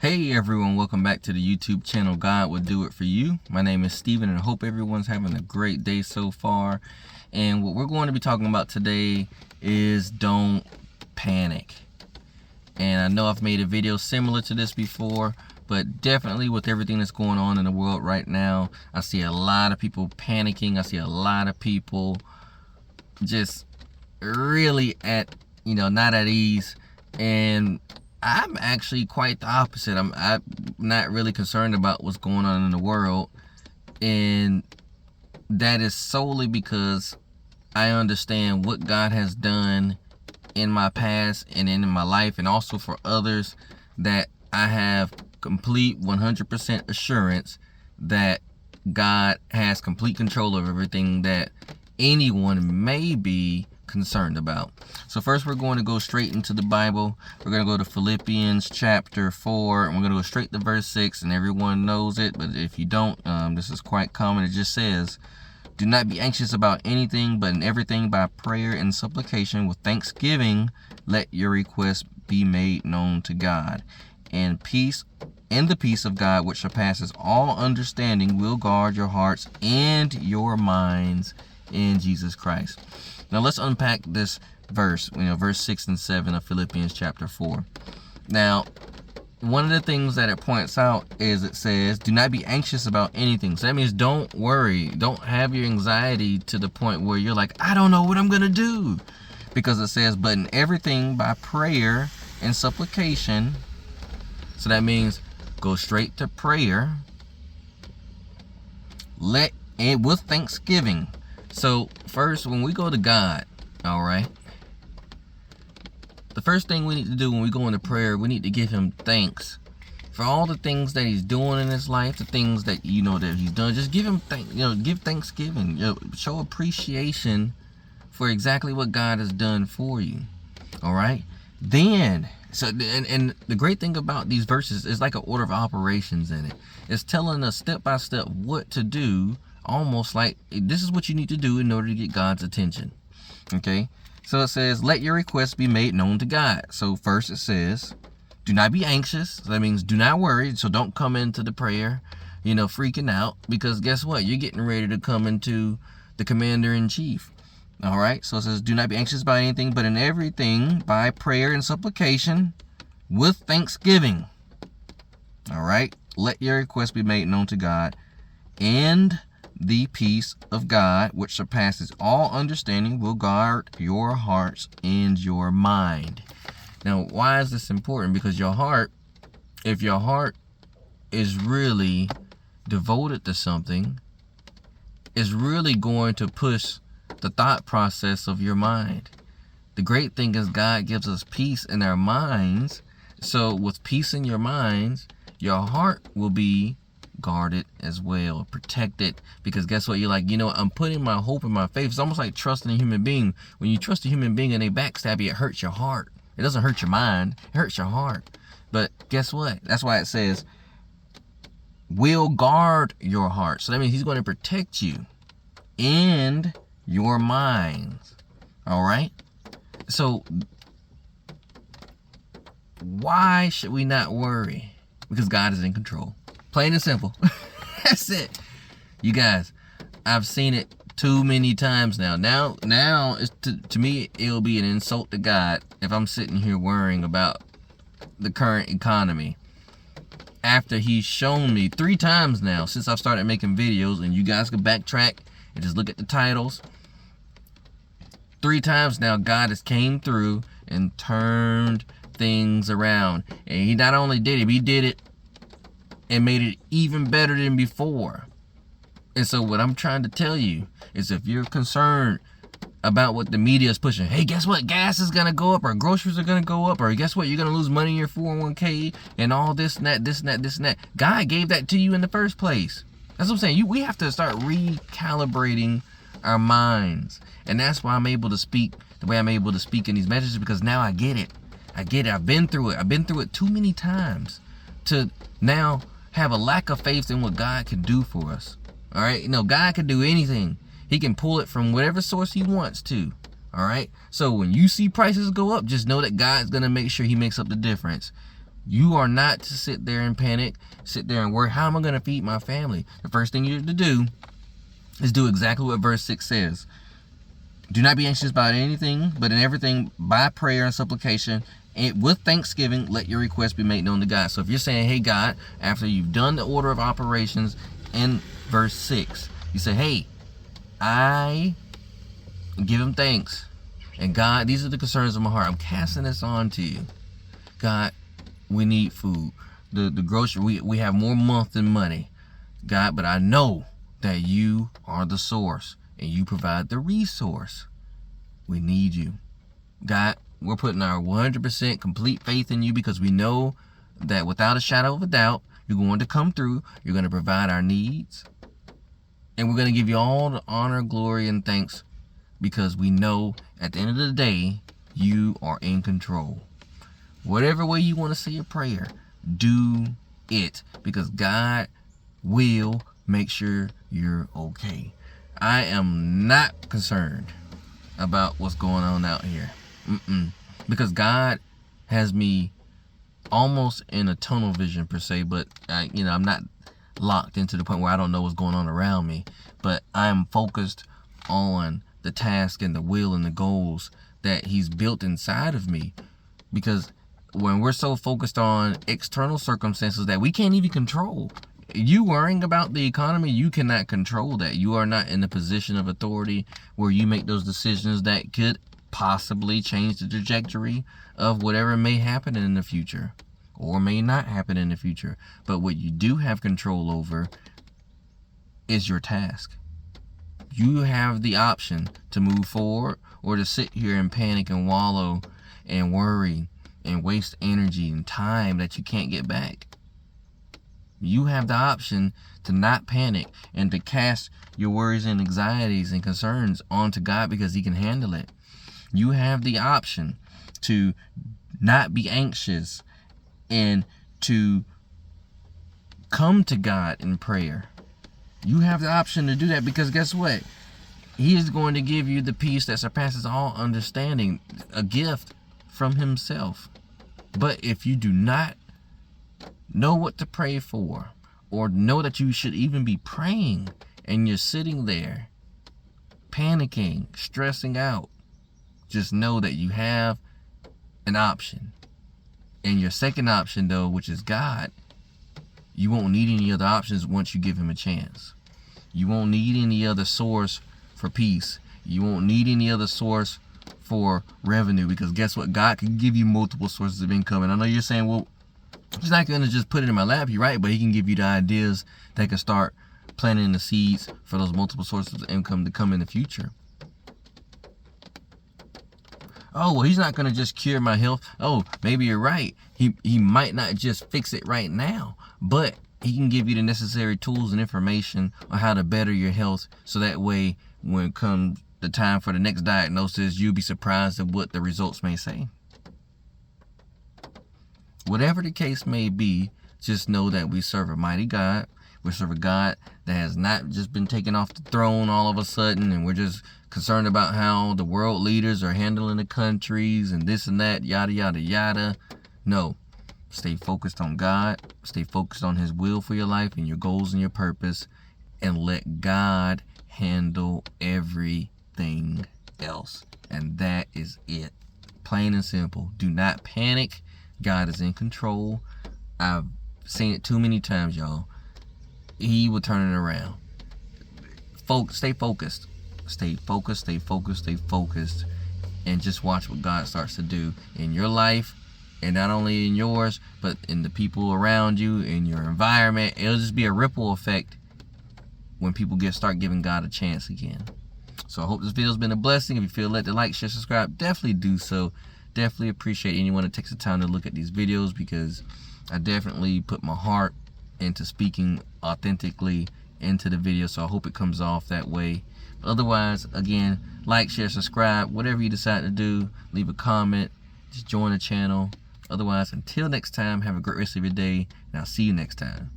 Hey everyone, welcome back to the YouTube channel God Will Do It For You. My name is Steven and I hope everyone's having a great day so far. And what we're going to be talking about today is don't panic. And I know I've made a video similar to this before, but definitely with everything that's going on in the world right now, I see a lot of people panicking. I see a lot of people just really not at ease. And I'm actually quite the opposite. I'm not really concerned about what's going on in the world, and that is solely because I understand what God has done in my past and in my life, and also for others, that I have complete 100% assurance that God has complete control of everything that anyone may be concerned about. So first we're going to go straight into the Bible. We're going to go to Philippians Chapter 4, and we're going to go straight to verse 6, and everyone knows it, but if you don't, this is quite common. It just says, "Do not be anxious about anything, but in everything by prayer and supplication with thanksgiving let your requests be made known to God, and the peace of God, which surpasses all understanding, will guard your hearts and your minds in Jesus Christ." Now let's unpack this verse, verse 6 and 7 of Philippians chapter 4. Now, one of the things that it points out is it says, do not be anxious about anything. So that means don't worry. Don't have your anxiety to the point where you're like, I don't know what I'm going to do. Because it says, but in everything by prayer and supplication. So that means go straight to prayer. Let it with thanksgiving. So first, when we go to God, all right, the first thing we need to do when we go into prayer, we need to give him thanks for all the things that he's doing in his life, the things that that he's done. Just give him give thanksgiving, show appreciation for exactly what God has done for you. All right, then and the great thing about these verses is like an order of operations in it. It's telling us step by step what to do. Almost like this is what you need to do in order to get God's attention. Okay, so it says, let your requests be made known to God. So first it says, do not be anxious. So that means do not worry. So don't come into the prayer, freaking out, because guess what? You're getting ready to come into the commander-in-chief. All right, so it says, do not be anxious about anything, but in everything by prayer and supplication with thanksgiving. All right, let your requests be made known to God, and the peace of God, which surpasses all understanding, will guard your hearts and your mind. Now, why is this important? Because your heart, if your heart is really devoted to something, is really going to push the thought process of your mind. The great thing is God gives us peace in our minds. So with peace in your minds, your heart will be guarded as well, protected, because guess what? You're like, I'm putting my hope in my faith. It's almost like trusting a human being. When you trust a human being and they backstab you, it hurts your heart. It doesn't hurt your mind, it hurts your heart. But guess what? That's why it says will guard your heart. So that means he's going to protect you and your minds. All right, so why should we not worry? Because God is in control. Plain and simple. That's it. You guys, I've seen it too many times now. Now it's to me, it'll be an insult to God if I'm sitting here worrying about the current economy. After he's shown me 3 times now since I've started making videos, and you guys can backtrack and just look at the titles. 3 times now, God has came through and turned things around. And he not only did it, he did it and made it even better than before. And so what I'm trying to tell you is, if you're concerned about what the media is pushing, hey, guess what? Gas is going to go up, or groceries are going to go up, or guess what? You're going to lose money in your 401k and all this and that, this and that, this and that. God gave that to you in the first place. That's what I'm saying. We have to start recalibrating our minds. And that's why I'm able to speak the way I'm able to speak in these messages, because now I get it. I've been through it. I've been through it too many times to now have a lack of faith in what God can do for us. All right, God can do anything. He can pull it from whatever source he wants to. All right, so when you see prices go up, just know that God's gonna make sure he makes up the difference. You are not to sit there and panic, sit there and worry, how am I going to feed my family? The first thing you have to do is do exactly what verse 6 says. Do not be anxious about anything, but in everything, by prayer and supplication, and with thanksgiving, let your requests be made known to God. So if you're saying, hey, God, after you've done the order of operations in verse 6, you say, hey, I give him thanks. And God, these are the concerns of my heart. I'm casting this on to you. God, we need food. The grocery, we have more month than money. God, but I know that you are the source and you provide the resource. We need you. God, we're putting our 100% complete faith in you because we know that without a shadow of a doubt, you're going to come through. You're going to provide our needs. And we're going to give you all the honor, glory, and thanks because we know at the end of the day, you are in control. Whatever way you want to say a prayer, do it because God will make sure you're okay. I am not concerned about what's going on out here. Because God has me almost in a tunnel vision per se, but I'm not locked into the point where I don't know what's going on around me, but I'm focused on the task and the will and the goals that he's built inside of me. Because when we're so focused on external circumstances that we can't even control, you worrying about the economy, you cannot control that. You are not in a position of authority where you make those decisions that could possibly change the trajectory of whatever may happen in the future or may not happen in the future. But what you do have control over is your task. You have the option to move forward or to sit here and panic and wallow and worry and waste energy and time that you can't get back. You have the option to not panic and to cast your worries and anxieties and concerns onto God because he can handle it. You have the option to not be anxious and to come to God in prayer. You have the option to do that because guess what? He is going to give you the peace that surpasses all understanding, a gift from himself. But if you do not know what to pray for or know that you should even be praying and you're sitting there panicking, stressing out, just know that you have an option. And your second option, though, which is God, you won't need any other options once you give him a chance. You won't need any other source for peace. You won't need any other source for revenue because guess what? God can give you multiple sources of income. And I know you're saying, well, he's not going to just put it in my lap. You're right, but he can give you the ideas that can start planting the seeds for those multiple sources of income to come in the future. Oh, well, he's not going to just cure my health. Oh, maybe you're right. He might not just fix it right now, but he can give you the necessary tools and information on how to better your health. So that way, when it comes the time for the next diagnosis, you'll be surprised at what the results may say. Whatever the case may be, just know that we serve a mighty God. We serve a God that has not just been taken off the throne all of a sudden, and we're just concerned about how the world leaders are handling the countries and this and that, yada, yada, yada. No. Stay focused on God. Stay focused on his will for your life and your goals and your purpose, and let God handle everything else. And that is it. Plain and simple. Do not panic. God is in control. I've seen it too many times, y'all. He will turn it around. Stay focused. Stay focused, stay focused, stay focused. And just watch what God starts to do in your life. And not only in yours, but in the people around you, in your environment. It'll just be a ripple effect when people start giving God a chance again. So I hope this video's been a blessing. If you feel led to like, share, subscribe, definitely do so. Definitely appreciate anyone that takes the time to look at these videos because I definitely put my heart into speaking authentically into the video. So I hope it comes off that way. But otherwise, again, like, share, subscribe, whatever you decide to do, leave a comment, just join the channel. Otherwise, until next time, have a great rest of your day, and I'll see you next time.